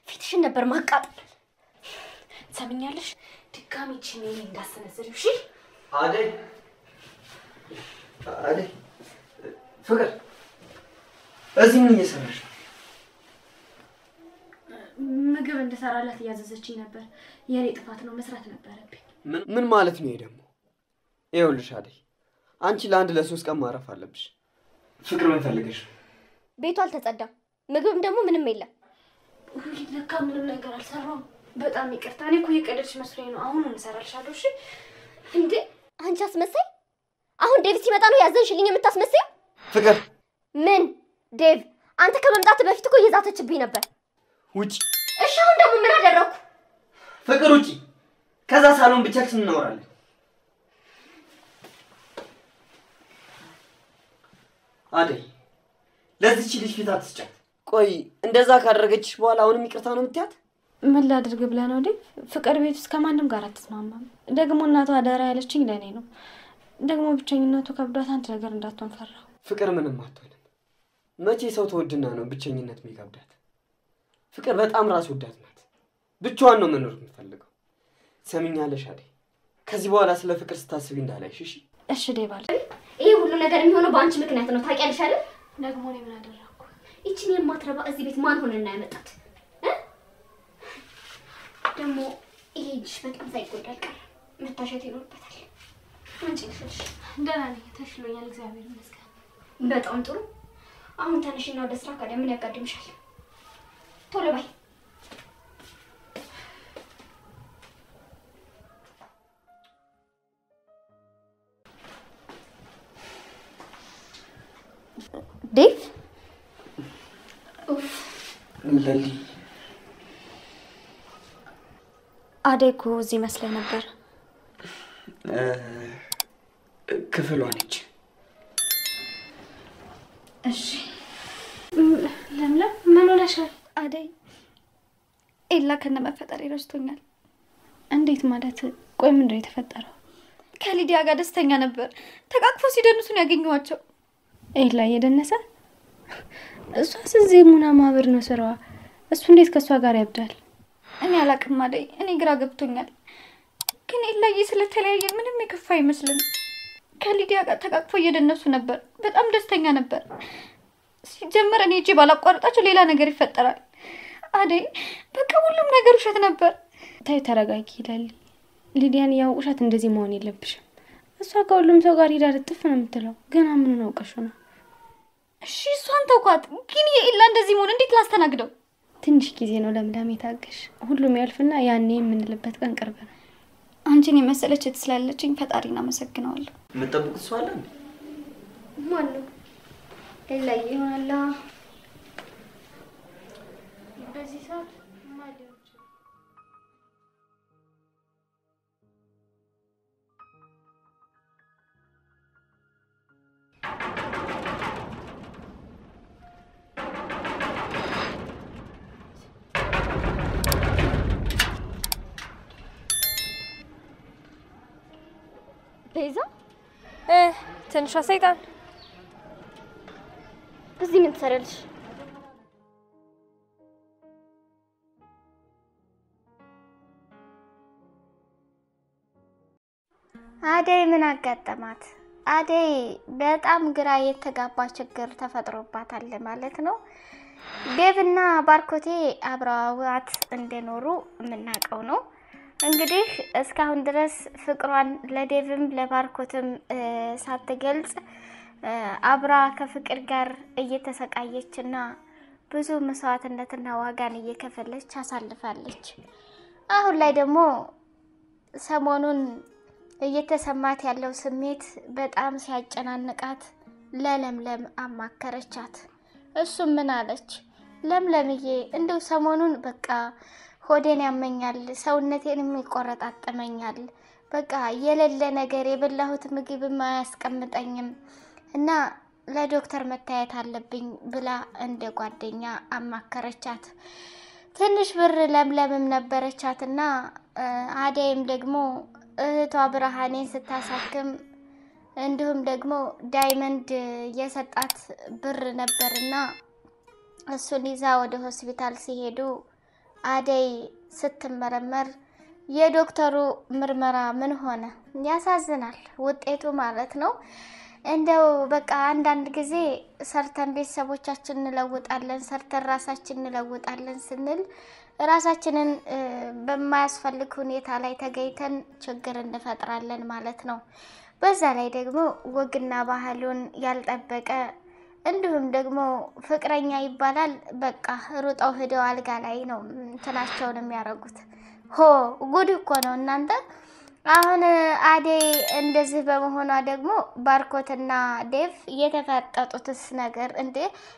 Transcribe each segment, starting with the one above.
ፊትሽን ነበር ማቃጠል ሰምኛለሽ ድጋሚ ቺኔ እንዳሰነዝርሽ እሺ አደይ ፍቅር እዚህ ምን እየሰራሽ ምግብ እንድሰራላት ያዘዘችኝ ነበር የኔ ጥፋት ነው መስራት ነበርብኝ ምን ማለት ነው ይሄ ደግሞ ይኸውልሽ አደይ አንቺ ለአንድ ለሶስት ቀን ማረፍ አለብሽ ፍቅር ምን ፈልገሽ ቤቱ አልተጸዳም ምግብም ደግሞ ምንም የለም ሁሉ ለካ ምንም ነገር አልሰራም በጣም ይቅርታ እኔ እኮ የቀደድሽ መስሎኝ ነው አሁን እንሰራልሻለሁ እሺ እንዴ አንቺ አስመሳይ አሁን ዴቭ ሲመጣ ነው ያዘንሽልኝ የምታስመስይ ፍቅር ምን ዴቭ አንተ ከመምጣት በፊት እኮ እየዛተችብኝ ነበር ውጪ እሺ አሁን ደግሞ ምን አደረኩ ፍቅር ውጪ ከዛ ሳሎን ብቻችን እናወራለን አደይ ለዚህች ልጅ ፊት አትስጫት ቆይ እንደዛ ካደረገችሽ በኋላ አሁንም ይቅርታ ነው የምትያት ምን ላድርግ ብላ ነው ዴቭ ፍቅር ቤት ውስጥ ከማንም ጋር አትስማማም ደግሞ እናቷ አደራ ያለችኝ ለኔ ነው ደግሞ ብቸኝነቱ ከብዷት አንድ ነገር እንዳትሆን ፈራው ፍቅር ምንም አትሆንም መቼ ሰው ተወድና ነው ብቸኝነት የሚከብዳት ፍቅር በጣም ራስ ወዳድ ናት ብቻዋን ነው መኖር የምትፈልገው ሰምኛለሽ አደይ ከዚህ በኋላ ስለ ፍቅር ስታስቢ እንዳላይሽ እሺ እሺ ዴቭ አለ ይሄ ሁሉ ነገር የሚሆነው ባንቺ ምክንያት ነው ታውቂያለሽ አይደል ደግሞ እኔ ምን አደረኩ እቺን የማትረባ እዚህ ቤት ማን ሆነና ያመጣት ደግሞ ይሄ ልጅ በጣም ሳይጎዳል ቀር መታሸት ይኖርበታል አንቺ ልጅ ደህና ነኝ ተሽሎኛል እግዚአብሔር ይመስገን በጣም ጥሩ አሁን ተነሽና ወደ ስራ ካደ ምን ያጋድምሻል ቶሎ በይ ዴቭ ለሊ አደይ እኮ እዚህ መስለኝ ነበር ክፍሏ ነች እሺ ለምለም ምን ሆነሻል አደይ ኤላ ከነመፈጠር ይረስቶኛል እንዴት ማለት ቆይ ምንድነው የተፈጠረው ከሊዲያ ጋር ደስተኛ ነበር ተቃቅፎ ሲደንሱን ያገኘዋቸው ኤላ የደነሰ እሷስ እዚህ ሙና ማብር ነው ስራዋ እሱ እንዴት ከሷ ጋር ያብዳል እኔ አላቅም አደይ እኔ ግራ ገብቶኛል ግን ኤላዬ ስለተለያየ ምንም የከፋ አይመስልም ከሊዲያ ጋር ተቃቅፎ እየደነሱ ነበር በጣም ደስተኛ ነበር ሲጀመር እኔ እጄ ባላቋርጣቸው ሌላ ነገር ይፈጠራል አደይ በቃ ሁሉም ነገር ውሸት ነበር ታይ ተረጋጊ ይላል ሊዲያን ያው ውሸት እንደዚህ መሆን የለብሽም እሷ ከሁሉም ሰው ጋር ሄዳ ልጥፍ ነው የምትለው ገና ምን ነው ቀሹ ነው እሺ እሷን ተውቋት ግን የኤላ እንደዚህ መሆን እንዴት ላስተናግደው ትንሽ ጊዜ ነው ለምለም የታገሽ ሁሉም ያልፍና ያኔ የምንልበት ቀን ቅርብ ነው አንቺን የመሰለች ትስላለችኝ ፈጣሪና መሰግናለሁ መጠብቁት ሰው አለ ማን ነው ኤላ ይሆናል በዚህ ሰዓት ማሊዎች ቤዛ ትንሿ ሰይጣን እዚህ ምን ትሰራለሽ አደይ ምን አጋጠማት አደይ በጣም ግራ የተጋባ ችግር ተፈጥሮባታል ማለት ነው ዴቭና ባርኮቴ አብረዋት እንደኖሩ ምናቀው ነው እንግዲህ እስካሁን ድረስ ፍቅሯን ለዴቭም ለባርኮትም ሳትገልጽ አብራ ከፍቅር ጋር እየተሰቃየችና ብዙ መስዋዕትነትና ዋጋን እየከፈለች አሳልፋለች አሁን ላይ ደግሞ ሰሞኑን እየተሰማት ያለው ስሜት በጣም ሲያጨናንቃት ለለምለም አማከረቻት እሱም ምን አለች ለምለምዬ እንደው ሰሞኑን በቃ ሆዴን ያመኛል ሰውነቴንም ይቆረጣጠመኛል በቃ የሌለ ነገር የበላሁት ምግብም አያስቀምጠኝም እና ለዶክተር መታየት አለብኝ ብላ እንደ ጓደኛ አማከረቻት ትንሽ ብር ለምለምም ነበረቻትና አደይም ደግሞ እህቷ ብርሃኔን ስታሳክም እንዲሁም ደግሞ ዳይመንድ የሰጣት ብር ነበርና እሱን ይዛ ወደ ሆስፒታል ሲሄዱ አደይ ስትመረመር የዶክተሩ ምርመራ ምን ሆነ? ያሳዝናል ውጤቱ ማለት ነው። እንደው በቃ አንዳንድ ጊዜ ሰርተን ቤተሰቦቻችን እንለውጣለን፣ ሰርተን ራሳችን እንለውጣለን ስንል ራሳችንን በማያስፈልግ ሁኔታ ላይ ተገኝተን ችግር እንፈጥራለን ማለት ነው። በዛ ላይ ደግሞ ወግና ባህሉን ያልጠበቀ እንዲሁም ደግሞ ፍቅረኛ ይባላል በቃ ሩጠው ሄደው አልጋ ላይ ነው እንትናቸውን የሚያረጉት። ሆ ጉድ እኮ ነው እናንተ። አሁን አደይ እንደዚህ በመሆኗ ደግሞ ባርኮትና ዴቭ የተፈጠጡትስ ነገር እንዴ?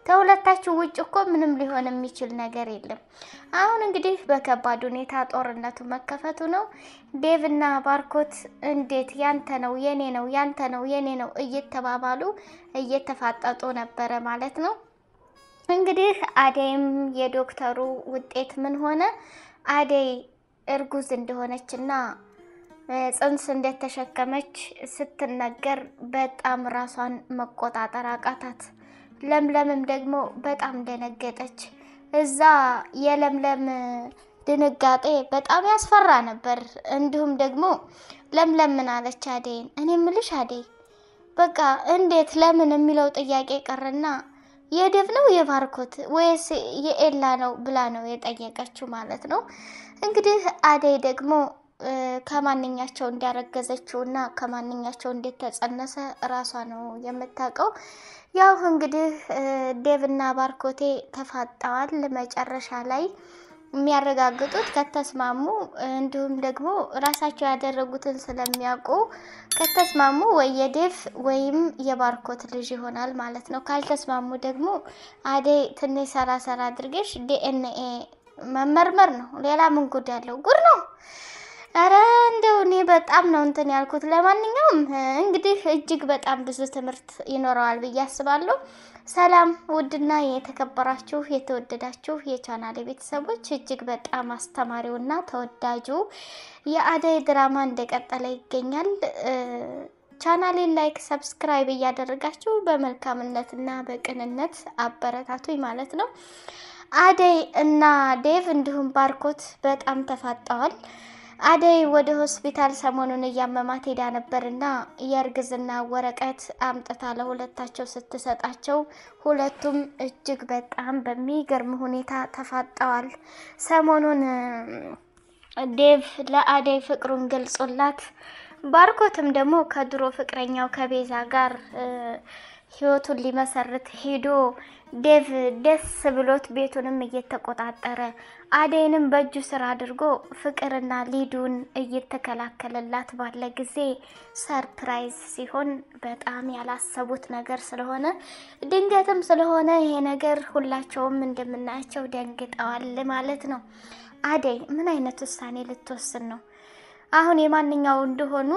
ከሁለታችሁ ውጭ እኮ ምንም ሊሆን የሚችል ነገር የለም። አሁን እንግዲህ በከባድ ሁኔታ ጦርነቱ መከፈቱ ነው። ዴቭና ባርኮት እንዴት ያንተ ነው የኔ ነው ያንተ ነው የኔ ነው እየተባባሉ እየተፋጠጡ ነበረ ማለት ነው። እንግዲህ አደይም የዶክተሩ ውጤት ምን ሆነ? አደይ እርጉዝ እንደሆነችና ጽንስ እንደተሸከመች ስትነገር በጣም ራሷን መቆጣጠር አቃታት። ለምለምም ደግሞ በጣም ደነገጠች። እዛ የለምለም ድንጋጤ በጣም ያስፈራ ነበር። እንዲሁም ደግሞ ለምለም ምን አለች አደይን? እኔ ምልሽ አደይ በቃ እንዴት ለምን የሚለው ጥያቄ ቀረና የዴቭ ነው የባርኮት ወይስ የኤላ ነው ብላ ነው የጠየቀችው ማለት ነው። እንግዲህ አደይ ደግሞ ከማንኛቸው እንዳረገዘችውና ከማንኛቸው እንደተጸነሰ ራሷ ነው የምታውቀው። ያው እንግዲህ ዴቭና ባርኮቴ ተፋጠዋል። መጨረሻ ላይ የሚያረጋግጡት ከተስማሙ እንዲሁም ደግሞ ራሳቸው ያደረጉትን ስለሚያውቁ ከተስማሙ ወይ የዴቭ ወይም የባርኮት ልጅ ይሆናል ማለት ነው። ካልተስማሙ ደግሞ አደይ ትንሽ ሰራ አድርገሽ ዲኤንኤ መመርመር ነው። ሌላ ምን ጉድ ያለው ጉድ ነው። አረ እንደው እኔ በጣም ነው እንትን ያልኩት። ለማንኛውም እንግዲህ እጅግ በጣም ብዙ ትምህርት ይኖረዋል ብዬ አስባለሁ። ሰላም ውድና የተከበራችሁ የተወደዳችሁ የቻናሌ ቤተሰቦች፣ እጅግ በጣም አስተማሪውና ተወዳጁ የአደይ ድራማ እንደቀጠለ ይገኛል። ቻናሌን ላይክ ሰብስክራይብ እያደረጋችሁ በመልካምነትና በቅንነት አበረታቱኝ ማለት ነው። አደይ እና ዴቭ እንዲሁም ባርኮት በጣም ተፋጠዋል። አደይ ወደ ሆስፒታል ሰሞኑን እያመማት ሄዳ ነበርና የእርግዝና ወረቀት አምጥታ ለሁለታቸው ስትሰጣቸው ሁለቱም እጅግ በጣም በሚገርም ሁኔታ ተፋጠዋል። ሰሞኑን ዴቭ ለአደይ ፍቅሩን ገልጾላት፣ ባርኮትም ደግሞ ከድሮ ፍቅረኛው ከቤዛ ጋር ህይወቱን ሊመሰርት ሄዶ ዴቭ ደስ ብሎት ቤቱንም እየተቆጣጠረ አደይንም በእጁ ስራ አድርጎ ፍቅርና ሊዱን እየተከላከለላት ባለ ጊዜ ሰርፕራይዝ ሲሆን በጣም ያላሰቡት ነገር ስለሆነ ድንገትም ስለሆነ ይሄ ነገር ሁላቸውም እንደምናያቸው ደንግጠዋል ማለት ነው። አደይ ምን አይነት ውሳኔ ልትወስን ነው? አሁን የማንኛው እንደሆኑ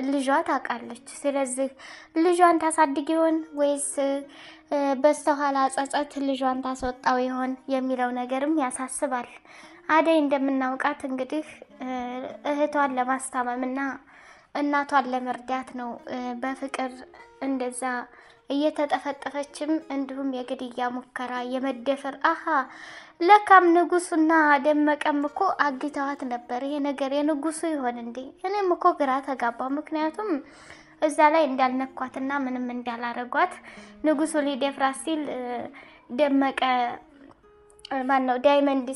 ልጇ ታውቃለች። ስለዚህ ልጇን ታሳድግ ይሆን ወይስ በስተኋላ ጸጸት ልጇን ታስወጣው ይሆን የሚለው ነገርም ያሳስባል። አደይ እንደምናውቃት እንግዲህ እህቷን ለማስታመምና እናቷን ለመርዳት ነው በፍቅር እንደዛ እየተጠፈጠፈችም እንዲሁም የግድያ ሙከራ የመደፈር ለካም ንጉሱና ደመቀም እኮ አግተዋት ነበር። ይሄ ነገር የንጉሱ ይሆን እንዴ? እኔም እኮ ግራ ተጋባው። ምክንያቱም እዛ ላይ እንዳልነኳትና ምንም እንዳላረጓት ንጉሱ ሊደፍራት ሲል ደመቀ ማነው ዳይመንድ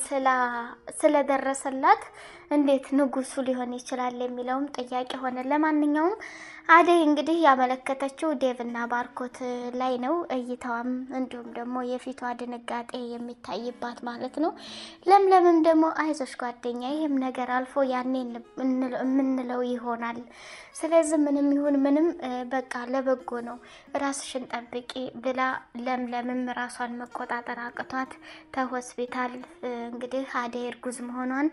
ስለደረሰላት እንዴት ንጉሱ ሊሆን ይችላል የሚለውም ጥያቄ ሆነ። ለማንኛውም አደይ እንግዲህ ያመለከተችው ዴቭና ባርኮት ላይ ነው። እይታዋም እንዲሁም ደግሞ የፊቷ ድንጋጤ የሚታይባት ማለት ነው። ለምለምም ደግሞ አይዞሽ ጓደኛ፣ ይህም ነገር አልፎ ያኔ የምንለው ይሆናል። ስለዚህ ምንም ይሁን ምንም በቃ ለበጎ ነው፣ ራስሽን ጠብቂ ብላ ለምለምም ራሷን መቆጣጠር አቅቷት ተሆስፒታል እንግዲህ አደይ እርጉዝ መሆኗን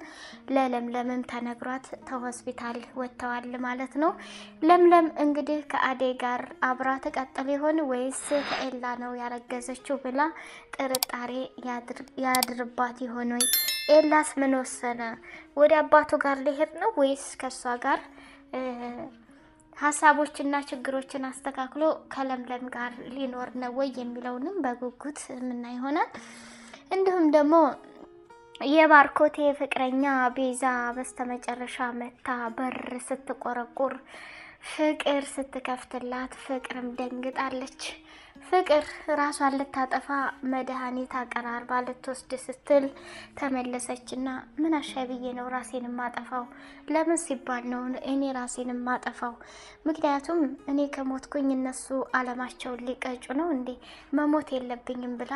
ለለምለምም ተነግሯት ተሆስፒታል ወጥተዋል ማለት ነው። ለምለም እንግዲህ ከአደይ ጋር አብራ ተቀጥል ይሆን ወይስ ከኤላ ነው ያረገዘችው ብላ ጥርጣሬ ያድርባት ይሆን ወይ? ኤላስ ምን ወሰነ? ወደ አባቱ ጋር ሊሄድ ነው ወይስ ከሷ ጋር ሀሳቦችና ችግሮችን አስተካክሎ ከለምለም ጋር ሊኖር ነው ወይ የሚለውንም በጉጉት ምናይ ይሆናል። እንዲሁም ደግሞ የባርኮቴ ፍቅረኛ ቤዛ በስተመጨረሻ መታ በር ስትቆረቁር ፍቅር ስትከፍትላት ፍቅርም ደንግጣለች። ፍቅር ራሷን ልታጠፋ መድኃኒት አቀራርባ ልትወስድ ስትል ተመለሰችና ምን አሻይ ብዬ ነው ራሴን ማጠፋው? ለምን ሲባል ነው እኔ ራሴን ማጠፋው? ምክንያቱም እኔ ከሞትኩኝ እነሱ አለማቸውን ሊቀጩ ነው እንዴ? መሞት የለብኝም ብላ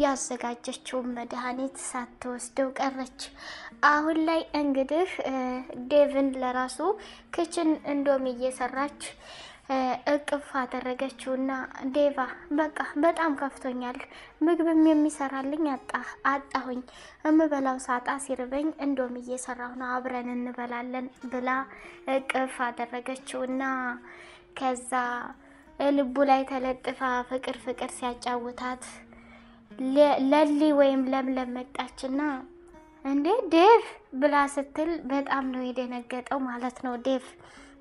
ያዘጋጀችውን መድኃኒት ሳትወስደው ቀረች። አሁን ላይ እንግዲህ ዴቭን ለራሱ ክችን እንዶም እየሰራች እቅፍ አደረገችውና ዴቫ በቃ በጣም ከፍቶኛል፣ ምግብም የሚሰራልኝ አጣሁኝ፣ እምበላው ሳጣ ሲርበኝ እንዶም እየሰራሁ ነው፣ አብረን እንበላለን ብላ እቅፍ አደረገችውና ከዛ ልቡ ላይ ተለጥፋ ፍቅር ፍቅር ሲያጫውታት ለሊ ወይም ለምለም መጣችና እንዴ ዴቭ ብላ ስትል በጣም ነው የደነገጠው ማለት ነው ዴቭ።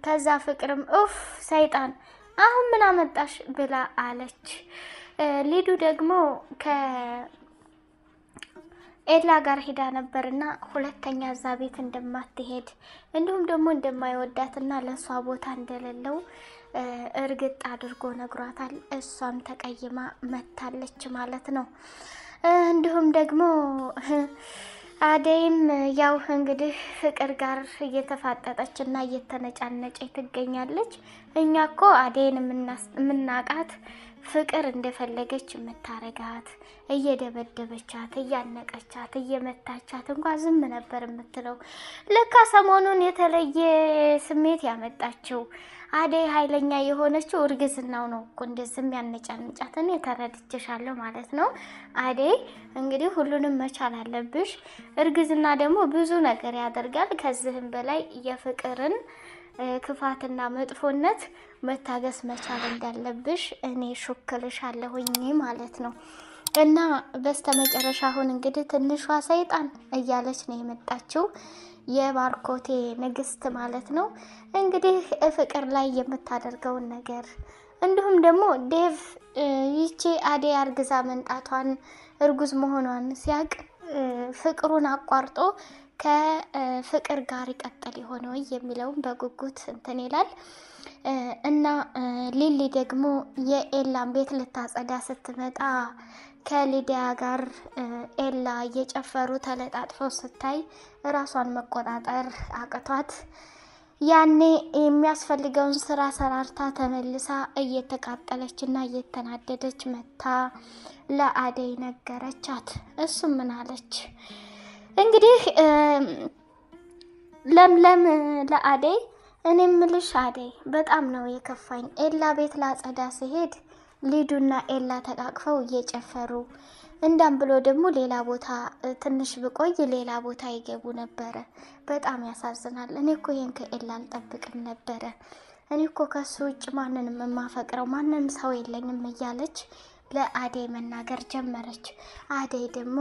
ከዛ ፍቅርም ኡፍ ሰይጣን አሁን ምን አመጣሽ ብላ አለች። ሊዱ ደግሞ ከኤላ ጋር ሄዳ ነበርና ሁለተኛ እዛ ቤት እንደማትሄድ እንዲሁም ደግሞ እንደማይወዳትና ለሷ ቦታ እንደሌለው እርግጥ አድርጎ ነግሯታል። እሷም ተቀይማ መታለች ማለት ነው። እንዲሁም ደግሞ አደይም ያው እንግዲህ ፍቅር ጋር እየተፋጠጠችና እየተነጫነጨች ትገኛለች። እኛ እኮ አደይን የምናቃት ፍቅር እንደፈለገች የምታረጋት እየደበደበቻት እያነቀቻት እየመታቻት እንኳን ዝም ነበር የምትለው። ለካ ሰሞኑን የተለየ ስሜት ያመጣችው አደይ ኃይለኛ የሆነችው እርግዝናው ነው እኮ እንደዚህ ያነጫነጫት። እኔ ተረድቼሻለሁ ማለት ነው አደይ። እንግዲህ ሁሉንም መቻል አለብሽ። እርግዝና ደግሞ ብዙ ነገር ያደርጋል። ከዚህም በላይ የፍቅርን ክፋትና መጥፎነት መታገስ መቻል እንዳለብሽ እኔ ሹክልሻለሁኝ ማለት ነው። እና በስተመጨረሻ አሁን እንግዲህ ትንሿ ሰይጣን እያለች ነው የመጣችው የባርኮቴ ንግስት ማለት ነው። እንግዲህ ፍቅር ላይ የምታደርገውን ነገር እንዲሁም ደግሞ ዴቭ ይቺ አደይ አርግዛ መንጣቷን እርጉዝ መሆኗን ሲያቅ ፍቅሩን አቋርጦ ከፍቅር ጋር ይቀጥል ይሆን ወይ የሚለውን በጉጉት እንትን ይላል። እና ሊሊ ደግሞ የኤላን ቤት ልታጸዳ ስትመጣ ከሊዲያ ጋር ኤላ እየጨፈሩ ተለጣጥፈው ስታይ ራሷን መቆጣጠር አቅቷት ያኔ የሚያስፈልገውን ስራ ሰራርታ ተመልሳ እየተቃጠለችና እየተናደደች መታ ለአደይ ነገረቻት። እሱም ምን አለች እንግዲህ ለምለም ለአደይ እኔ ምልሽ አደይ በጣም ነው የከፋኝ። ኤላ ቤት ላጸዳ ሲሄድ ሊዱና ኤላ ተቃቅፈው እየጨፈሩ እንዳም ብሎ ደግሞ ሌላ ቦታ ትንሽ ብቆይ ሌላ ቦታ ይገቡ ነበረ። በጣም ያሳዝናል። እኔ እኮ ይሄን ከኤላ አልጠብቅም ነበረ። እኔ እኮ ከሱ ውጭ ማንንም የማፈቅረው ማንንም ሰው የለኝም እያለች ለአደይ መናገር ጀመረች። አደይ ደግሞ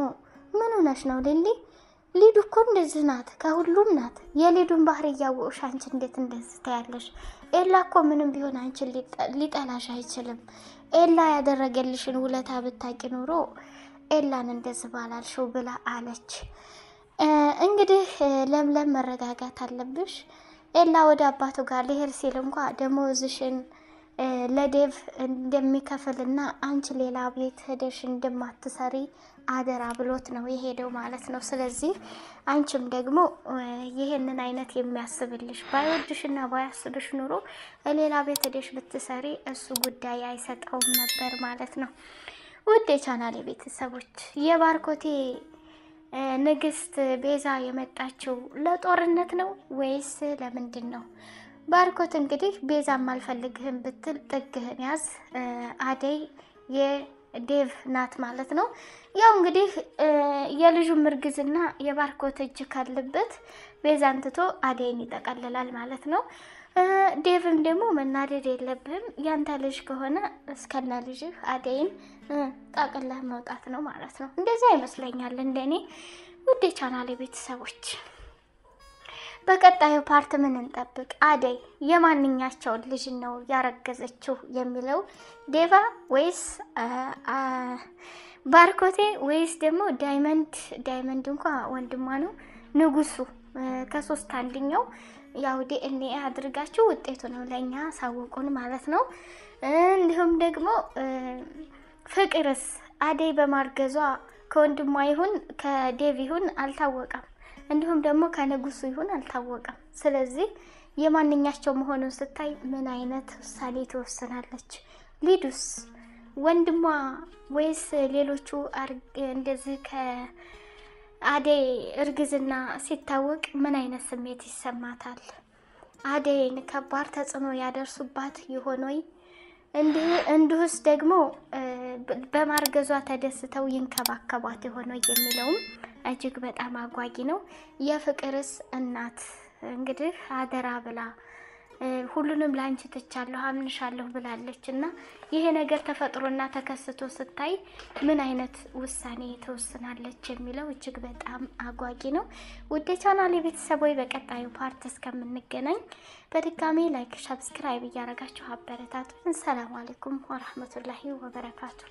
ምን ሆነሽ ነው ሊሊ? ሊዱ እኮ እንደዚህ ናት፣ ከሁሉም ናት። የሊዱን ባህሪ እያወቅሽ አንቺ እንዴት እንደዚህ ታያለሽ? ኤላ እኮ ምንም ቢሆን አንቺን ሊጠላሽ አይችልም። ኤላ ያደረገልሽን ውለታ ብታቂ ኑሮ ኤላን እንደዚህ ባላልሽው ብላ አለች። እንግዲህ ለምለም መረጋጋት አለብሽ። ኤላ ወደ አባቱ ጋር ሊሄድ ሲል እንኳ ደሞዝሽን ለዴቭ እንደሚከፍልና አንቺ ሌላ ቤት ሄደሽ እንደማትሰሪ አደራ ብሎት ነው የሄደው ማለት ነው። ስለዚህ አንቺም ደግሞ ይሄንን አይነት የሚያስብልሽ ባይወድሽና ባያስብሽ ኑሮ ሌላ ቤት ሄደሽ ብትሰሪ እሱ ጉዳይ አይሰጠውም ነበር ማለት ነው። ውድ የቻናሌ ቤተሰቦች የባርኮቴ ንግስት ቤዛ የመጣችው ለጦርነት ነው ወይስ ለምንድን ነው? ባርኮት እንግዲህ ቤዛም አልፈልግህም ብትል ጥግህን ያዝ፣ አደይ የዴቭ ናት ማለት ነው። ያው እንግዲህ የልጁ እርግዝና የባርኮት እጅ ካለበት ቤዛን ትቶ አደይን ይጠቀልላል ማለት ነው። ዴቭም ደግሞ መናደድ የለብህም፣ ያንተ ልጅ ከሆነ እስከነ ልጅህ አደይን ጠቅልለህ መውጣት ነው ማለት ነው። እንደዛ ይመስለኛል እንደኔ። ውድ የቻናሌ ቤተሰቦች በቀጣዩ ፓርት ምን እንጠብቅ? አደይ የማንኛቸውን ልጅ ነው ያረገዘችው የሚለው ዴቫ ባርኮቴ ወይስ ደግሞ ዳይመንድ እንኳን ወንድሟ ነው ንጉሱ ከሶስት አንደኛው ያው ዲኤንኤ አድርጋችሁ ውጤቱ ነው ለኛ ሳውቁን ማለት ነው። እንዲሁም ደግሞ ፍቅርስ አደይ በማርገዟ ከወንድሟ ይሁን ከዴቭ ይሁን አልታወቀም። እንዲሁም ደግሞ ከንጉሱ ይሁን አልታወቀም። ስለዚህ የማንኛቸው መሆኑን ስታይ ምን አይነት ውሳኔ ትወስናለች? ሊዱስ ወንድሟ ወይስ ሌሎቹ እንደዚህ ከአደይ እርግዝና ሲታወቅ ምን አይነት ስሜት ይሰማታል? አደይን ከባድ ተጽዕኖ ያደርሱባት ይሆን ወይ? እንዲሁስ ደግሞ በማርገዟ ተደስተው ይንከባከቧት ይሆን ወይ የሚለውም እጅግ በጣም አጓጊ ነው። የፍቅርስ እናት እንግዲህ አደራ ብላ ሁሉንም ላንቺ ትቻለሁ አምንሻለሁ ብላለች እና ይሄ ነገር ተፈጥሮና ተከስቶ ስታይ ምን አይነት ውሳኔ ተወስናለች የሚለው እጅግ በጣም አጓጊ ነው። ውድ ቻናሌ ቤተሰቦች በቀጣዩ ፓርት እስከምንገናኝ በድጋሚ ላይክ፣ ሰብስክራይብ እያደረጋችሁ አበረታቱን። ሰላም አለይኩም ወራህመቱላሂ ወበረካቱ።